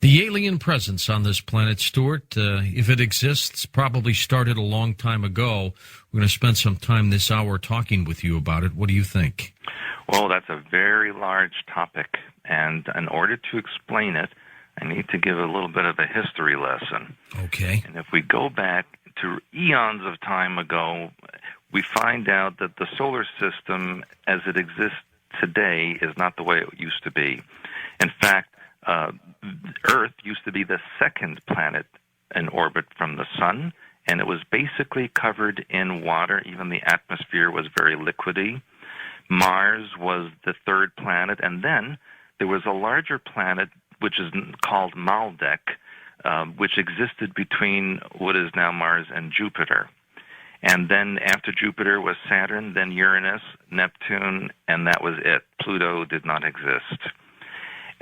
The alien presence on this planet, Stuart, if it exists, probably started a long time ago. We're going to spend some time this hour talking with you about it. What do you think? Well, that's a very large topic, and in order to explain it, I need to give a little bit of a history lesson. Okay. And if we go back to eons of time ago, we find out that the solar system as it exists today is not the way it used to be. In fact, Earth used to be the second planet in orbit from the sun, and it was basically covered in water. Even the atmosphere was very liquidy. Mars was the third planet, and then there was a larger planet, which is called Maldek, which existed between what is now Mars and Jupiter. And then after Jupiter was Saturn, then Uranus, Neptune, and that was it. Pluto did not exist.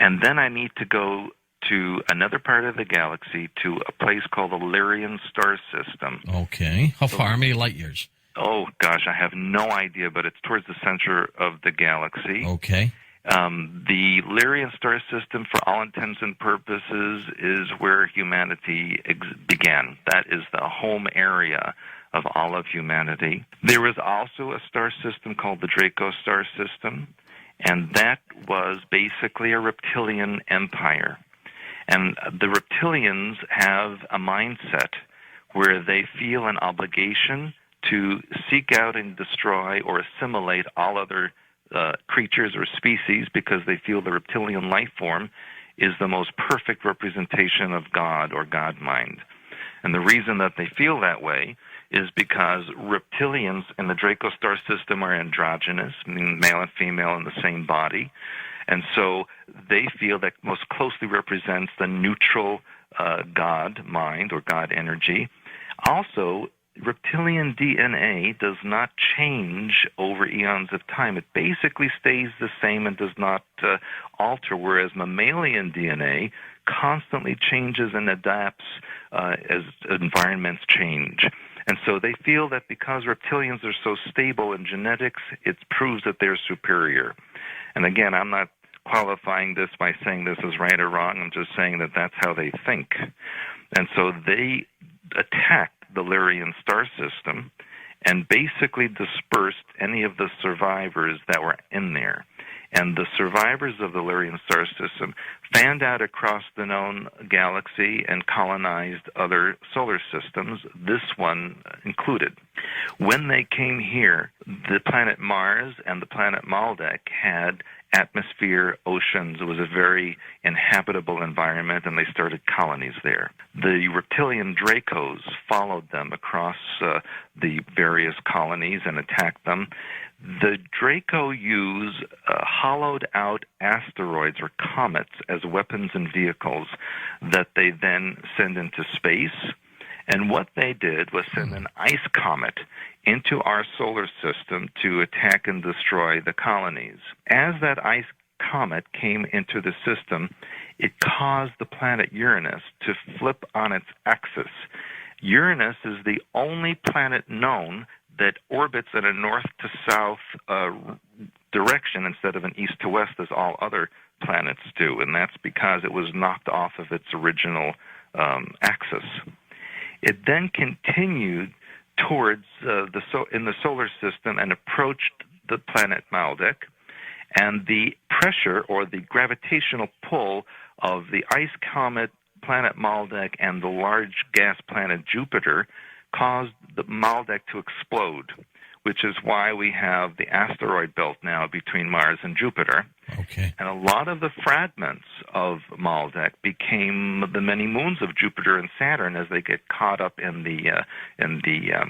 And then I need to go to another part of the galaxy, to a place called the Lyrian star system. Okay. How far? How many light years? Oh, gosh, I have no idea, but it's towards the center of the galaxy. Okay. The Lyrian star system, for all intents and purposes, is where humanity began. That is the home area of all of humanity. There was also a star system called the Draco star system, and that was basically a reptilian empire. And the reptilians have a mindset where they feel an obligation to seek out and destroy or assimilate all other creatures or species, because they feel the reptilian life form is the most perfect representation of God or God mind. And the reason that they feel that way is because reptilians in the Draco star system are androgynous, meaning male and female in the same body. And so they feel that most closely represents the neutral God mind or God energy. Also, reptilian DNA does not change over eons of time. It basically stays the same and does not alter, whereas mammalian DNA constantly changes and adapts as environments change. And so they feel that because reptilians are so stable in genetics, it proves that they're superior. And again, I'm not qualifying this by saying this is right or wrong. I'm just saying that that's how they think. And so they attacked the Lyrian star system and basically dispersed any of the survivors that were in there. And the survivors of the Lyrian star system fanned out across the known galaxy and colonized other solar systems, this one included. When they came here, the planet Mars and the planet Maldek had atmosphere, oceans. It was a very inhabitable environment, and they started colonies there. The reptilian Dracos followed them across the various colonies and attacked them. The Draco use hollowed-out asteroids or comets as weapons and vehicles that they then send into space. And what they did was send an ice comet into our solar system to attack and destroy the colonies. As that ice comet came into the system, it caused the planet Uranus to flip on its axis. Uranus is the only planet known that orbits in a north-to-south direction instead of an east-to-west as all other planets do, and that's because it was knocked off of its original axis. It then continued towards in the solar system and approached the planet Maldek, and the pressure or the gravitational pull of the ice comet, planet Maldek, and the large gas planet Jupiter caused the Maldek to explode, which is why we have the asteroid belt now between Mars and Jupiter. Okay. And a lot of the fragments of Maldek became the many moons of Jupiter and Saturn as they get caught up in the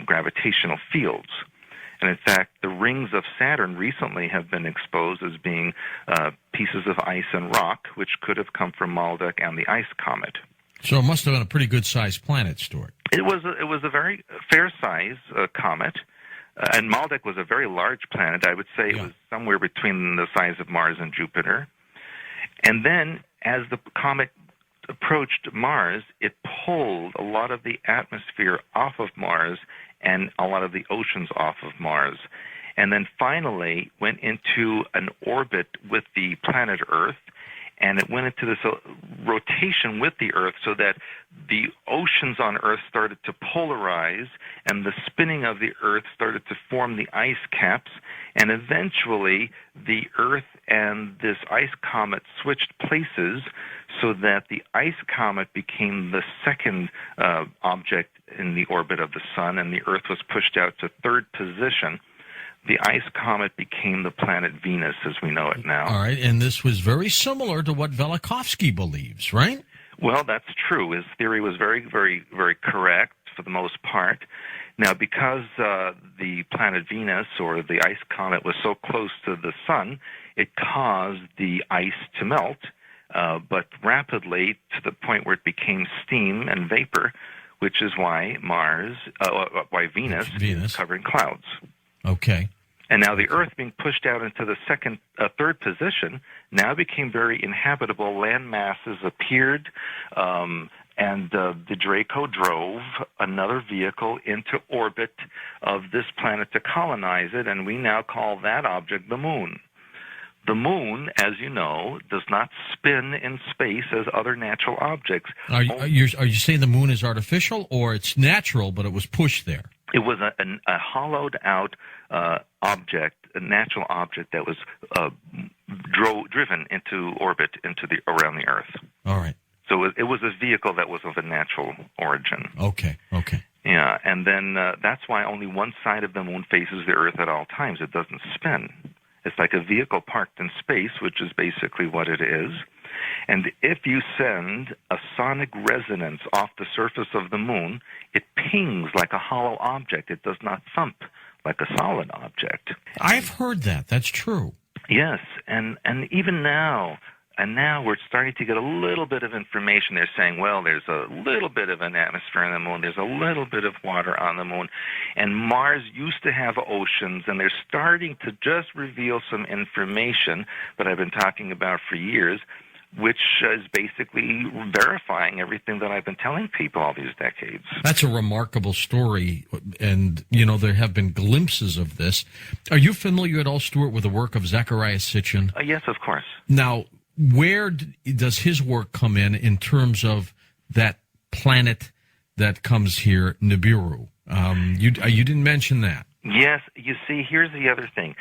gravitational fields. And in fact, the rings of Saturn recently have been exposed as being pieces of ice and rock, which could have come from Maldek and the ice comet. So it must have been a pretty good-sized planet, Stuart. It was a very fair-size comet, and Maldek was a very large planet. I would say it was somewhere between the size of Mars and Jupiter. And then, as the comet approached Mars, it pulled a lot of the atmosphere off of Mars and a lot of the oceans off of Mars, and then finally went into an orbit with the planet Earth and it went into this rotation with the Earth so that the oceans on Earth started to polarize, and the spinning of the Earth started to form the ice caps, and eventually the Earth and this ice comet switched places so that the ice comet became the second object in the orbit of the Sun, and the Earth was pushed out to third position. The ice comet became the planet Venus as we know it now. All right, and this was very similar to what Velikovsky believes, right? Well, that's true. His theory was very, very, very correct for the most part. Now, because the planet Venus, or the ice comet, was so close to the Sun, it caused the ice to melt, but rapidly to the point where it became steam and vapor, which is why Venus is covering clouds. Okay. And now the Earth, being pushed out into the third position, now became very inhabitable. Land masses appeared, and the Draco drove another vehicle into orbit of this planet to colonize it, and we now call that object the Moon. The Moon, as you know, does not spin in space as other natural objects. Are you saying the Moon is artificial, or it's natural, but it was pushed there? It was a hollowed-out object, a natural object that was driven into orbit around the Earth. All right. So it was a vehicle that was of a natural origin. Okay. Yeah, and then that's why only one side of the Moon faces the Earth at all times. It doesn't spin. It's like a vehicle parked in space, which is basically what it is. And if you send a sonic resonance off the surface of the Moon, it pings like a hollow object. It does not thump like a solid object. I've heard that. That's true. Yes, and even now, we're starting to get a little bit of information. They're saying, well, there's a little bit of an atmosphere on the Moon. There's a little bit of water on the Moon. And Mars used to have oceans, and they're starting to just reveal some information that I've been talking about for years, which is basically verifying everything that I've been telling people all these decades. That's a remarkable story, and, there have been glimpses of this. Are you familiar at all, Stuart, with the work of Zecharia Sitchin? Yes, of course. Now, where does his work come in terms of that planet that comes here, Nibiru? You didn't mention that. Yes, you see, here's the other thing.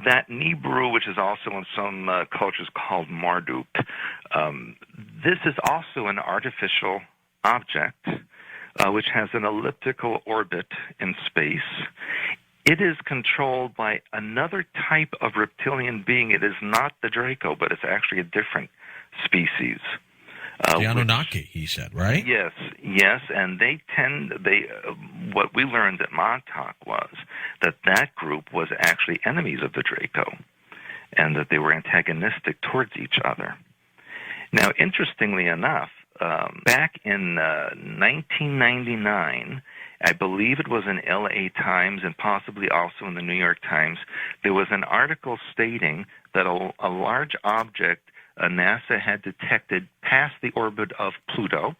That Nibiru, which is also in some cultures called Marduk, this is also an artificial object which has an elliptical orbit in space. It is controlled by another type of reptilian being. It is not the Draco, but it's actually a different species. The Anunnaki, he said, right? Yes, and what we learned at Montauk was that group was actually enemies of the Draco, and that they were antagonistic towards each other. Now, interestingly enough, back in 1999, I believe it was in LA Times and possibly also in the New York Times, there was an article stating that a large object NASA had detected past the orbit of Pluto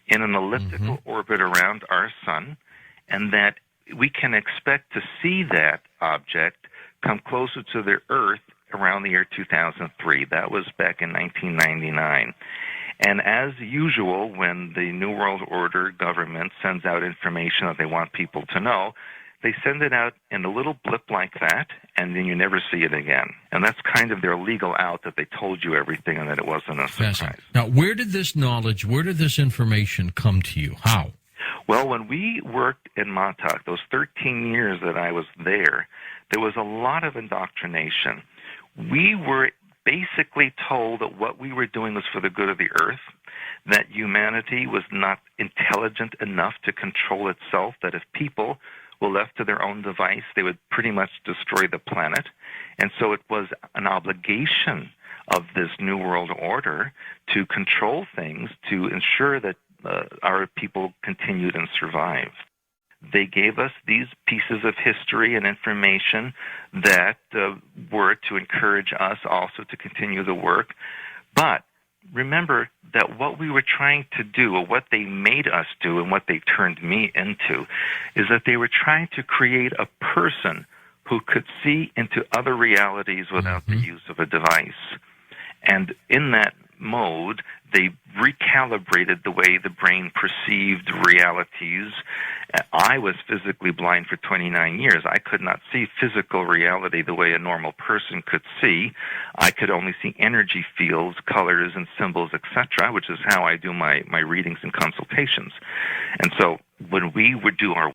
in an elliptical orbit around our sun, and that we can expect to see that object come closer to the Earth around the year 2003. That was back in 1999. And as usual, when the New World Order government sends out information that they want people to know, they send it out in a little blip like that, and then you never see it again. And that's kind of their legal out, that they told you everything and that it wasn't a surprise. Now, where did this information come to you? How? Well, when we worked in Montauk, those 13 years that I was there was a lot of indoctrination. We were basically told that what we were doing was for the good of the Earth, that humanity was not intelligent enough to control itself, that if people were left to their own device, they would pretty much destroy the planet. And so it was an obligation of this New World Order to control things, to ensure that our people continued and survived. They gave us these pieces of history and information that were to encourage us also to continue the work. But remember that what we were trying to do, or what they made us do and what they turned me into, is that they were trying to create a person who could see into other realities without the use of a device. And in that mode, they recalibrated the way the brain perceived realities. I was physically blind for 29 years. I could not see physical reality the way a normal person could see. I could only see energy fields, colors, and symbols, etc., which is how I do my readings and consultations. And so when we would do our